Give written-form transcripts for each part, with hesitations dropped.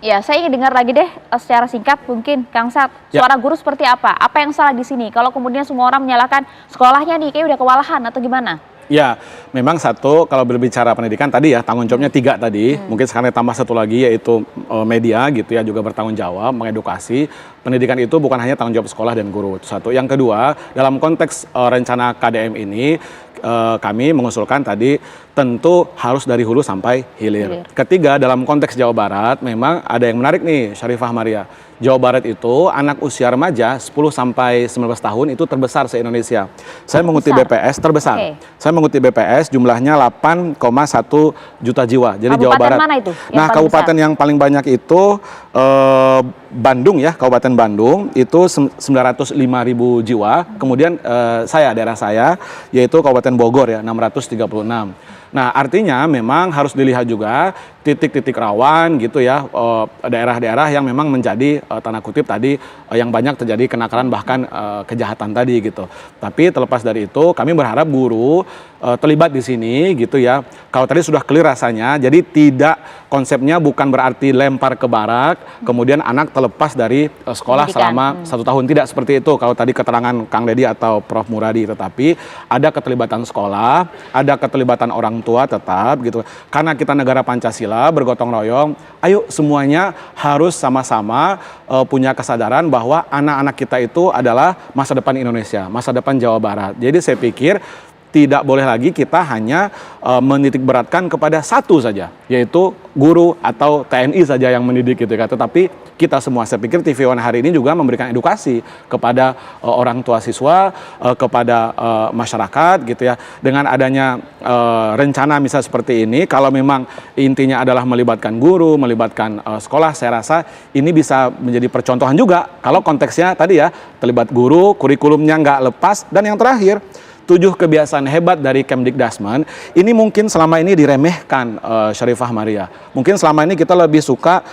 Ya, saya ingin dengar lagi deh secara singkat mungkin Kang Sat, Ya. suara guru seperti apa? Apa yang salah di sini? Kalau kemudian semua orang menyalahkan sekolahnya nih, kayak udah kewalahan atau gimana? Ya, memang satu kalau berbicara pendidikan tadi ya tanggung jawabnya tiga tadi. Mungkin sekarang tambah satu lagi yaitu media gitu ya juga bertanggung jawab mengedukasi. Pendidikan itu bukan hanya tanggung jawab sekolah dan guru. Itu satu. Yang kedua, dalam konteks rencana KDM ini kami mengusulkan tadi tentu harus dari hulu sampai hilir. Ketiga, dalam konteks Jawa Barat memang ada yang menarik nih, Syarifah Maria. Jawa Barat itu anak usia remaja 10 sampai 19 tahun itu terbesar se-Indonesia. Saya mengutip BPS terbesar. Saya mengutip BPS jumlahnya 8,1 juta jiwa. Jadi Jawa Barat. Mana itu? Nah, kabupaten yang paling banyak itu Bandung ya, Kabupaten Bandung itu 905.000 jiwa. Kemudian daerah saya yaitu Kabupaten Bogor ya 636. Nah, artinya memang harus dilihat juga titik-titik rawan gitu ya, daerah-daerah yang memang menjadi tanda kutip tadi yang banyak terjadi kenakalan bahkan kejahatan tadi gitu. Tapi terlepas dari itu kami berharap guru terlibat di sini gitu ya. Kalau tadi sudah clear rasanya, jadi tidak konsepnya bukan berarti lempar ke barak, kemudian anak terlepas dari sekolah selama 1 tahun. Tidak seperti itu kalau tadi keterangan Kang Deddy atau Prof Muradi, tetapi ada keterlibatan sekolah, ada keterlibatan orang tua tetap gitu. Karena kita negara Pancasila bergotong royong, ayo semuanya harus sama-sama punya kesadaran bahwa anak-anak kita itu adalah masa depan Indonesia, masa depan Jawa Barat. Jadi saya pikir tidak boleh lagi kita hanya menitik beratkan kepada satu saja, yaitu guru atau TNI saja yang mendidik gitu kan. Tetapi kita semua, saya pikir TV One hari ini juga memberikan edukasi kepada orang tua siswa, kepada masyarakat gitu ya. Dengan adanya rencana misal seperti ini, kalau memang intinya adalah melibatkan guru, melibatkan sekolah, saya rasa ini bisa menjadi percontohan juga. Kalau konteksnya tadi ya, terlibat guru, kurikulumnya nggak lepas, dan yang terakhir, 7 kebiasaan hebat dari Kemdikdasmen, ini mungkin selama ini diremehkan Syarifah Maria. Mungkin selama ini kita lebih suka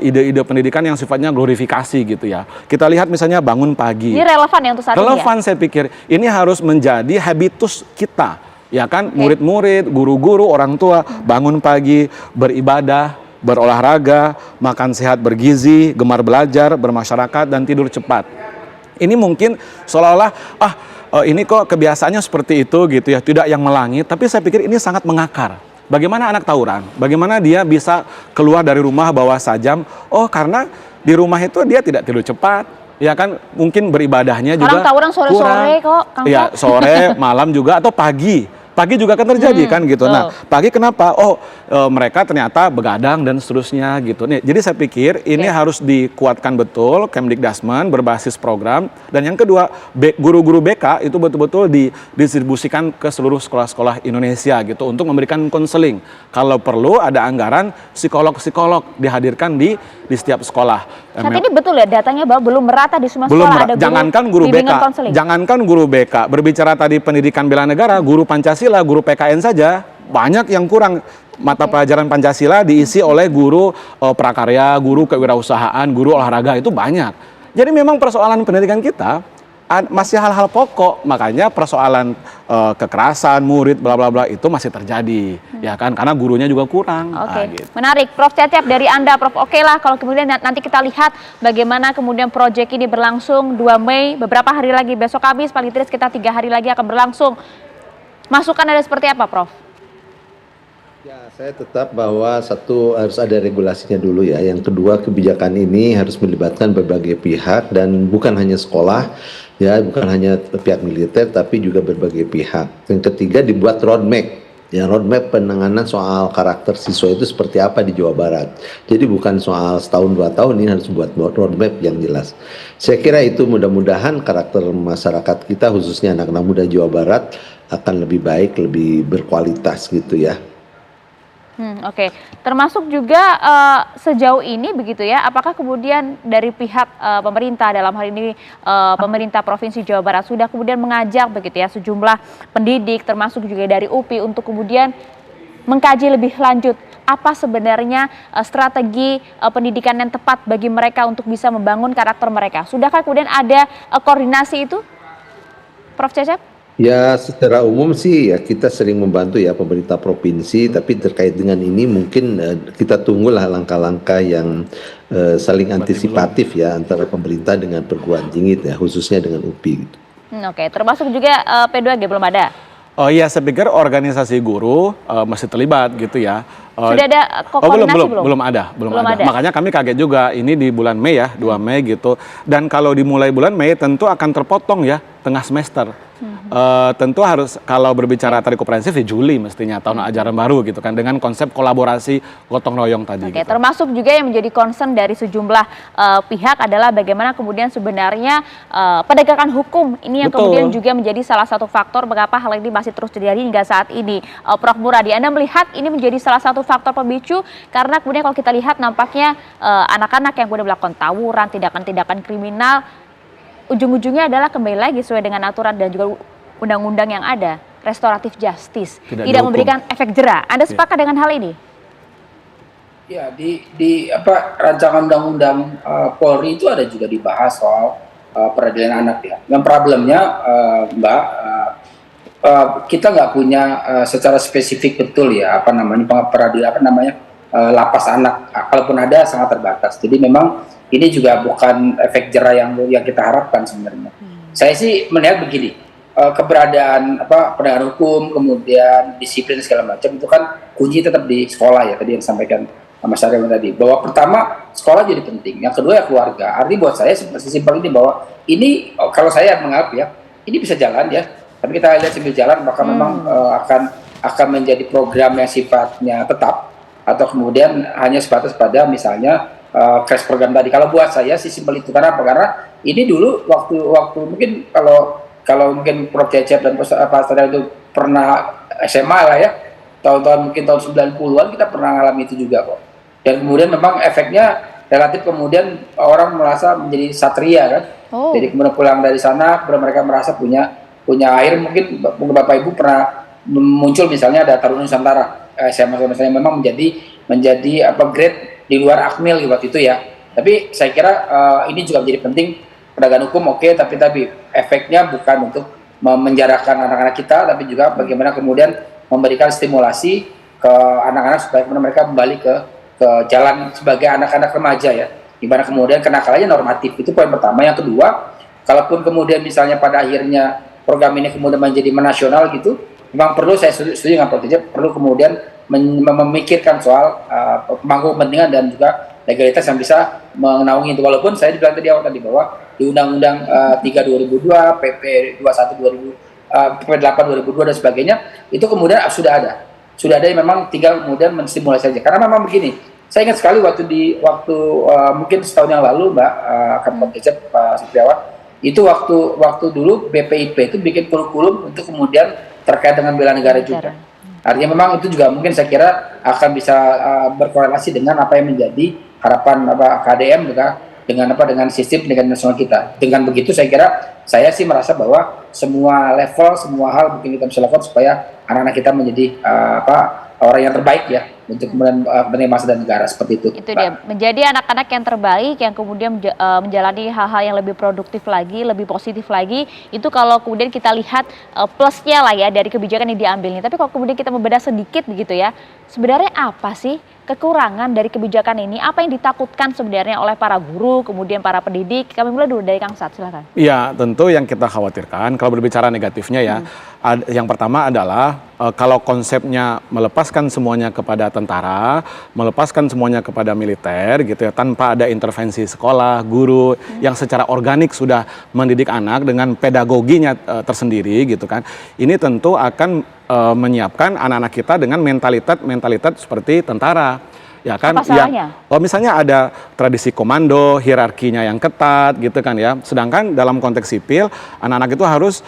ide-ide pendidikan yang sifatnya glorifikasi gitu ya. Kita lihat misalnya bangun pagi. Ini relevan ya untuk saat ini ya? Relevan saya pikir. Ini harus menjadi habitus kita. Ya kan, murid-murid, guru-guru, orang tua, bangun pagi, beribadah, berolahraga, makan sehat bergizi, gemar belajar, bermasyarakat, dan tidur cepat. Ini mungkin seolah-olah, ini kok kebiasaannya seperti itu gitu ya, tidak yang melangit, tapi saya pikir ini sangat mengakar. Bagaimana anak tawuran? Bagaimana dia bisa keluar dari rumah bawa sajam? Oh, karena di rumah itu dia tidak tidur cepat, ya kan? Mungkin beribadahnya juga tawuran sore-sore kok, Kang. Ya, sore, malam juga, atau pagi. Pagi juga kan terjadi kan gitu. Nah, pagi kenapa? Oh, mereka ternyata begadang dan seterusnya gitu. Nih, jadi saya pikir ini harus dikuatkan betul Kemdikdasmen berbasis program. Dan yang kedua, guru-guru BK itu betul-betul didistribusikan ke seluruh sekolah-sekolah Indonesia gitu untuk memberikan konseling. Kalau perlu ada anggaran psikolog-psikolog dihadirkan di setiap sekolah. Saat ini betul ya datanya bahwa belum merata di semua sekolah ada guru jangankan guru BK, jangankan guru BK, berbicara tadi pendidikan bela negara, guru Pancasila, guru PKN saja banyak yang kurang. Mata pelajaran Pancasila diisi oleh guru prakarya, guru kewirausahaan, guru olahraga, itu banyak. Jadi memang persoalan pendidikan kita masih hal-hal pokok, makanya persoalan kekerasan murid bla bla bla itu masih terjadi, ya kan, karena gurunya juga kurang. Gitu. Menarik, Prof Cecep, dari Anda, Prof. Oke lah kalau kemudian nanti kita lihat bagaimana kemudian proyek ini berlangsung 2 Mei, beberapa hari lagi, besok Kamis paling tidak sekitar 3 hari lagi akan berlangsung. Masukan ada seperti apa, Prof? Ya, saya tetap bahwa satu harus ada regulasinya dulu ya. Yang kedua, kebijakan ini harus melibatkan berbagai pihak dan bukan hanya sekolah, ya, bukan hanya pihak militer, tapi juga berbagai pihak. Yang ketiga, dibuat roadmap. Ya, roadmap penanganan soal karakter siswa itu seperti apa di Jawa Barat. Jadi bukan soal setahun 2 tahun, ini harus buat roadmap yang jelas. Saya kira itu mudah-mudahan karakter masyarakat kita, khususnya anak-anak muda Jawa Barat, akan lebih baik, lebih berkualitas gitu ya. Oke. Termasuk juga sejauh ini begitu ya, apakah kemudian dari pihak pemerintah, dalam hal ini pemerintah Provinsi Jawa Barat sudah kemudian mengajak begitu ya sejumlah pendidik termasuk juga dari UPI untuk kemudian mengkaji lebih lanjut apa sebenarnya strategi pendidikan yang tepat bagi mereka untuk bisa membangun karakter mereka? Sudahkah kemudian ada koordinasi itu, Prof Cecep? Ya, secara umum sih ya kita sering membantu ya pemerintah provinsi, tapi terkait dengan ini mungkin kita tunggulah langkah-langkah yang saling Berarti belum. antisipatif ya antara pemerintah dengan perguruan tinggi ya, khususnya dengan UPI gitu. Oke, termasuk juga P2G belum ada. Oh iya, saya pikir organisasi guru masih terlibat gitu ya. Sudah ada koordinasi belum? Belum ada. Makanya kami kaget juga ini di bulan Mei ya, 2 Mei gitu. Dan kalau dimulai bulan Mei tentu akan terpotong ya tengah semester. Tentu harus kalau berbicara tadi komprehensif di Juli mestinya tahun ajaran baru gitu kan dengan konsep kolaborasi gotong royong tadi. Oke, gitu. termasuk juga yang menjadi concern dari sejumlah pihak adalah bagaimana kemudian sebenarnya penegakan hukum ini yang Betul. kemudian juga menjadi salah satu faktor mengapa hal ini masih terus terjadi hingga saat ini. Prof. Muradi, Anda melihat ini menjadi salah satu faktor pemicu karena kemudian kalau kita lihat nampaknya anak-anak yang kemudian melakukan tawuran, tindakan-tindakan kriminal, ujung-ujungnya adalah kembali lagi sesuai dengan aturan dan juga undang-undang yang ada, restoratif justice, tidak dihukum. memberikan efek jera. Anda sepakat dengan hal ini? Ya, di rancangan undang-undang Polri itu ada juga dibahas soal peradilan anak ya. Yang problemnya Mbak, kita nggak punya secara spesifik betul ya peradilan lapas anak. Kalaupun ada sangat terbatas. Jadi memang ini juga bukan efek jera yang kita harapkan sebenarnya. Saya sih melihat begini, keberadaan penegakan hukum, kemudian disiplin segala macam itu kan kunci tetap di sekolah ya, tadi yang disampaikan Mas Arya tadi, bahwa pertama sekolah jadi penting, yang kedua ya keluarga. Artinya buat saya seperti simpel ini, bahwa ini kalau saya menganggap ya ini bisa jalan ya, tapi kita lihat sambil jalan maka memang akan menjadi program yang sifatnya tetap atau kemudian hanya sebatas pada misalnya crash program tadi. Kalau buat saya sih simpel itu. Karena apa? Karena ini dulu waktu mungkin kalau mungkin Prof. Cecep dan Pak Sadar itu pernah SMA lah ya, mungkin tahun 90-an kita pernah mengalami itu juga kok. Dan kemudian memang efeknya relatif kemudian orang merasa menjadi satria kan. Jadi kemudian pulang dari sana, kemudian mereka merasa punya air. Mungkin Bapak Ibu pernah muncul misalnya ada Taruna Nusantara SMA misalnya memang menjadi grade di luar Akmil waktu itu ya. Tapi saya kira ini juga menjadi penting. Penegakan hukum oke, tapi efeknya bukan untuk memenjarakan anak-anak kita, tapi juga bagaimana kemudian memberikan stimulasi ke anak-anak supaya kemudian mereka kembali ke jalan sebagai anak-anak remaja ya. Dimana kemudian kenakalannya normatif, itu poin pertama. Yang kedua, kalaupun kemudian misalnya pada akhirnya program ini kemudian menjadi menasional gitu, memang perlu, saya setuju dengan Prof. Cecep, perlu kemudian memikirkan soal pemangku kepentingan dan juga legalitas yang bisa menaungi itu. Walaupun saya bilang tadi awal tadi bahwa di Undang-Undang 3 2002, PP 21 PP 8 2002 dan sebagainya itu kemudian sudah ada yang memang tinggal kemudian menstimulasi saja. Karena memang begini, saya ingat sekali waktu mungkin setahun yang lalu Mbak Prof. Cecep, Pak Supriyawan, itu waktu dulu BPIP itu bikin kurikulum untuk kemudian terkait dengan bela negara juga. Artinya memang itu juga mungkin saya kira akan bisa berkorelasi dengan apa yang menjadi harapan KDM juga dengan sistem pendidikan nasional kita. Dengan begitu saya sih merasa bahwa semua level, semua hal mungkin kita bisa lakukan supaya anak-anak kita menjadi orang yang terbaik ya untuk kemudian kepentingan bangsa dan negara, seperti itu. Itu dia, menjadi anak-anak yang terbaik yang kemudian menjalani hal-hal yang lebih produktif lagi, lebih positif lagi. Itu kalau kemudian kita lihat plusnya lah ya dari kebijakan yang diambilnya. Tapi kalau kemudian kita membedah sedikit begitu ya, sebenarnya apa sih kekurangan dari kebijakan ini? Apa yang ditakutkan sebenarnya oleh para guru, kemudian para pendidik? Kami mulai dulu dari Kang Sat, silakan. Iya, tentu yang kita khawatirkan kalau berbicara negatifnya ya, yang pertama adalah kalau konsepnya melepaskan semuanya kepada tentara, melepaskan semuanya kepada militer gitu ya, tanpa ada intervensi sekolah, guru yang secara organik sudah mendidik anak dengan pedagoginya tersendiri gitu kan. Ini tentu akan menyiapkan anak-anak kita dengan mentalitas seperti tentara. Ya kan, apa salahnya? Misalnya ada tradisi komando, hierarkinya yang ketat gitu kan ya. Sedangkan dalam konteks sipil, anak-anak itu harus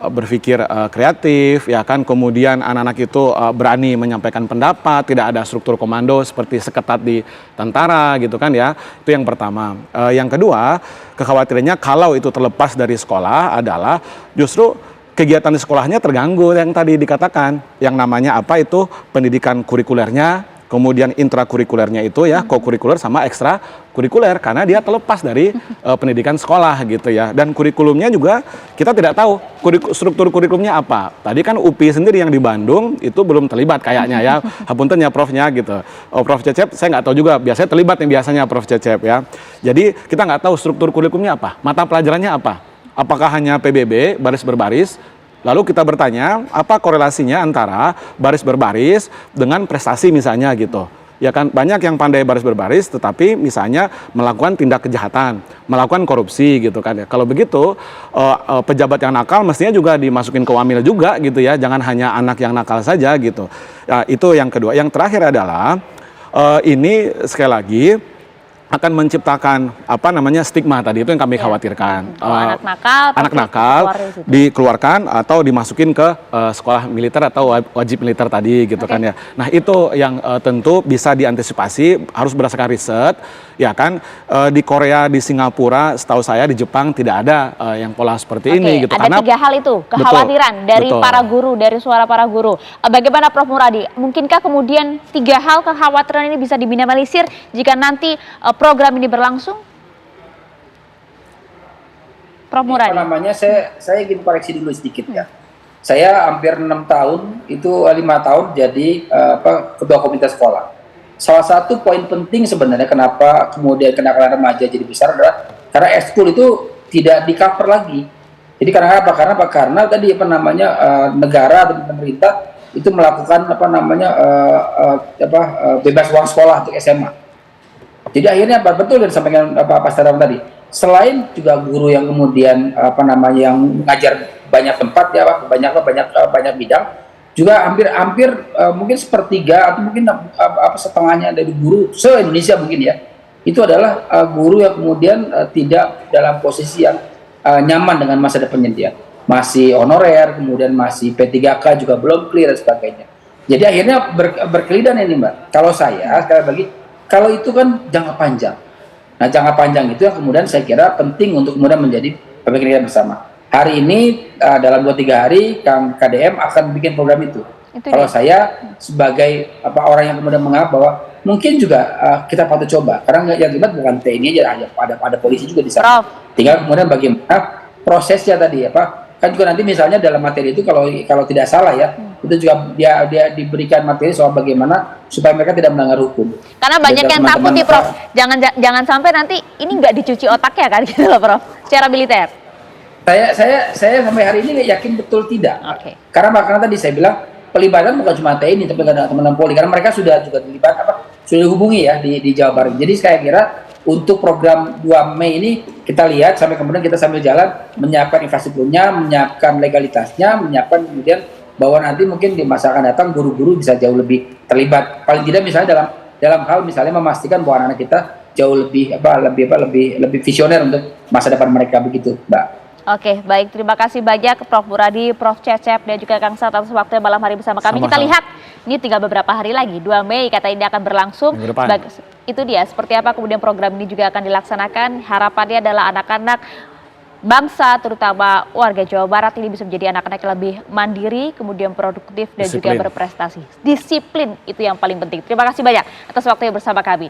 berpikir kreatif ya kan. Kemudian anak-anak itu berani menyampaikan pendapat, tidak ada struktur komando seperti seketat di tentara gitu kan ya. Itu yang pertama. Yang kedua, kekhawatirannya kalau itu terlepas dari sekolah adalah justru kegiatan di sekolahnya terganggu yang tadi dikatakan. Yang namanya apa itu pendidikan kurikulernya, kemudian intrakurikulernya itu ya, kokurikuler sama ekstra kurikuler, karena dia terlepas dari pendidikan sekolah gitu ya. Dan kurikulumnya juga kita tidak tahu struktur kurikulumnya apa. Tadi kan UPI sendiri yang di Bandung itu belum terlibat kayaknya ya. Hapunten ya Profnya gitu. Prof Cecep saya nggak tahu juga, biasanya terlibat yang biasanya Prof Cecep ya. Jadi kita nggak tahu struktur kurikulumnya apa, mata pelajarannya apa. Apakah hanya PBB, baris berbaris. Lalu kita bertanya, apa korelasinya antara baris berbaris dengan prestasi misalnya gitu. Ya kan, banyak yang pandai baris berbaris tetapi misalnya melakukan tindak kejahatan, melakukan korupsi gitu kan ya. Kalau begitu, pejabat yang nakal mestinya juga dimasukin ke Wamil juga gitu ya. Jangan hanya anak yang nakal saja gitu. Ya, itu yang kedua. Yang terakhir adalah, ini sekali lagi akan menciptakan apa namanya stigma tadi itu yang kami khawatirkan. Anak nakal dikeluarkan atau dimasukin ke sekolah militer atau wajib militer tadi gitu kan ya. Nah itu yang tentu bisa diantisipasi, harus berdasarkan riset ya kan. Di Korea, di Singapura, setahu saya di Jepang tidak ada yang pola seperti ini gitu. Ada tiga hal itu kekhawatiran dari para guru, dari suara para guru. Bagaimana Prof Muradi? Mungkinkah kemudian tiga hal kekhawatiran ini bisa diminimalisir jika nanti program ini berlangsung? Prof Muradi. Saya ingin koreksi dulu sedikit ya. Saya hampir 6 tahun, itu 5 tahun jadi ketua komite sekolah. Salah satu poin penting sebenarnya kenapa kemudian kenakalan remaja jadi besar adalah karena ekskul itu tidak di-cover lagi. Jadi karena apa? Karena tadi negara atau pemerintah itu melakukan bebas uang sekolah untuk SMA. Jadi akhirnya betul yang disampaikan Pak Staram tadi. Selain juga guru yang kemudian yang mengajar banyak tempat ya, banyak bidang, juga hampir mungkin sepertiga atau mungkin setengahnya dari guru se-Indonesia mungkin ya, itu adalah guru yang kemudian tidak dalam posisi yang nyaman dengan masa depannya dia. Masih honorer, kemudian masih P3K juga belum clear dan sebagainya. Jadi akhirnya berkelidan ini Mbak. Kalau saya sekali lagi, kalau itu kan jangka panjang. Nah jangka panjang itu yang kemudian saya kira penting untuk kemudian menjadi pemikiran bersama. Hari ini dalam 2-3 hari Kang KDM akan bikin program itu. Kalau saya sebagai orang yang kemudian menganggap bahwa mungkin juga kita patut coba. Karena yang terlibat bukan TNI aja, ada polisi juga di sana. Tinggal kemudian bagaimana prosesnya tadi kan juga nanti misalnya dalam materi itu kalau tidak salah ya, itu juga dia diberikan materi soal bagaimana supaya mereka tidak melanggar hukum. Karena banyak yang takut nih Prof, jangan sampai nanti ini nggak dicuci otaknya kan gitu loh Prof, secara militer. Saya sampai hari ini yakin betul tidak. Karena tadi saya bilang pelibatan bukan cuma TNI tapi ada teman-teman Polri, karena mereka sudah juga terlibat sudah dihubungi ya di Jawa Barat. Jadi saya kira untuk program 2 Mei ini kita lihat sampai kemudian kita sambil jalan menyiapkan infrastrukturnya, menyiapkan legalitasnya, menyiapkan kemudian bahwa nanti mungkin di masa akan datang guru-guru bisa jauh lebih terlibat. Paling tidak misalnya dalam hal misalnya memastikan bahwa anak-anak kita jauh lebih visioner untuk masa depan mereka begitu, Mbak. Oke, baik. Terima kasih banyak Prof Muradi, Prof Cecep, dan juga Kang Sat atas waktunya malam hari bersama kami. Kita lihat, ini tinggal beberapa hari lagi, 2 Mei kata ini akan berlangsung. Itu dia, seperti apa kemudian program ini juga akan dilaksanakan. Harapannya adalah anak-anak bangsa, terutama warga Jawa Barat ini bisa menjadi anak-anak yang lebih mandiri, kemudian produktif, dan juga berprestasi. Disiplin, itu yang paling penting. Terima kasih banyak atas waktunya bersama kami.